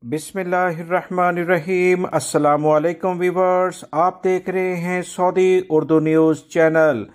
बिस्मिल्लाहिर्रहमानिर्रहीम। अस्सलामु अलैकुम व्यूवर्स, आप देख रहे हैं Saudi Urdu news channel.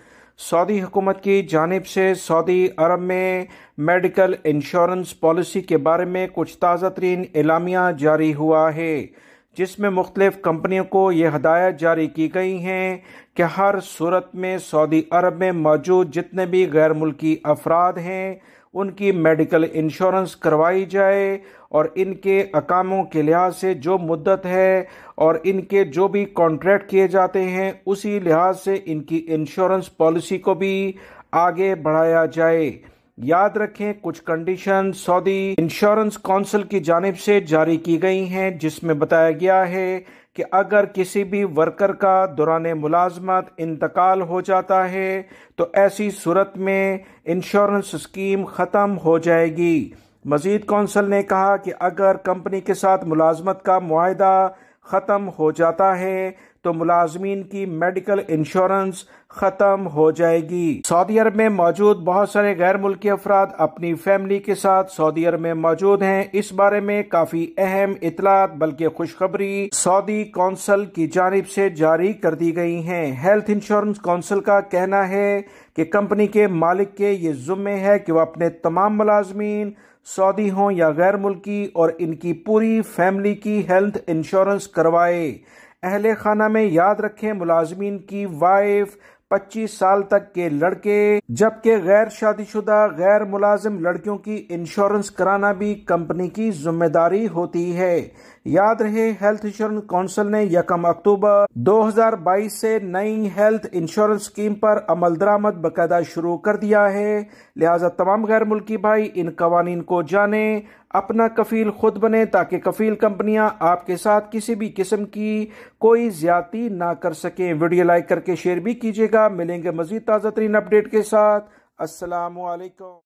Saudi हुकूमत की जानिब से सऊदी अरब में मेडिकल इंश्योरेंस पॉलिसी के बारे में कुछ ताज़ा तरीन एलामिया जारी हुआ है, जिसमें मुख्तलिफ कंपनियों को ये हदायत जारी की गई हैं कि हर सूरत में सऊदी अरब में मौजूद जितने भी गैर मुल्की अफराद हैं उनकी मेडिकल इंश्योरेंस करवाई जाए और इनके अकामों के लिहाज से जो मुद्दत है और इनके जो भी कॉन्ट्रैक्ट किए जाते हैं उसी लिहाज से इनकी इंश्योरेंस पॉलिसी को भी आगे बढ़ाया जाए। याद रखें, कुछ कंडीशन सऊदी इंश्योरेंस काउंसिल की जानिब से जारी की गई हैं, जिसमें बताया गया है कि अगर किसी भी वर्कर का दौरान मुलाजमत इंतकाल हो जाता है तो ऐसी सूरत में इंश्योरेंस स्कीम ख़त्म हो जाएगी। मजीद कौंसल ने कहा कि अगर कंपनी के साथ मुलाजमत का मुआहदा ख़त्म हो जाता है तो मुलाजमीन की मेडिकल इंश्योरेंस ख़त्म हो जाएगी। सऊदी अरब में मौजूद बहुत सारे गैर मुल्की अफराद अपनी फैमिली के साथ सऊदी अरब में मौजूद हैं। इस बारे में काफ़ी अहम इतलात बल्कि खुशखबरी सऊदी कौंसल की जानिब से जारी कर दी गई हैं। हेल्थ इंश्योरेंस काउंसिल का कहना है कि कंपनी के मालिक के ये ज़िम्मे है कि वह अपने तमाम मुलाजमीन सऊदी हों या गैर मुल्की और इनकी पूरी फैमिली की हेल्थ इंश्योरेंस करवाए। अहले खाना में याद रखें, मुलाजमीन की वाइफ, 25 साल तक के लड़के, जबकि गैर शादीशुदा गैर मुलाजिम लड़कियों की इंश्योरेंस कराना भी कंपनी की जिम्मेदारी होती है। याद रहे, हेल्थ इंश्योरेंस काउंसिल ने 1 अक्टूबर 2022 से नई हेल्थ इंश्योरेंस स्कीम पर अमल दरामद बाकायदा शुरू कर दिया है। लिहाजा तमाम गैर मुल्की भाई इन कवानीन को जाने, अपना कफील खुद बने ताकि कफील कंपनियां आपके साथ किसी भी किस्म की कोई ज्यादती ना कर सकें। वीडियो लाइक करके शेयर भी कीजिएगा। मिलेंगे मजीद ताज़ा तरीन अपडेट के साथ। अस्सलामु अलैकुम।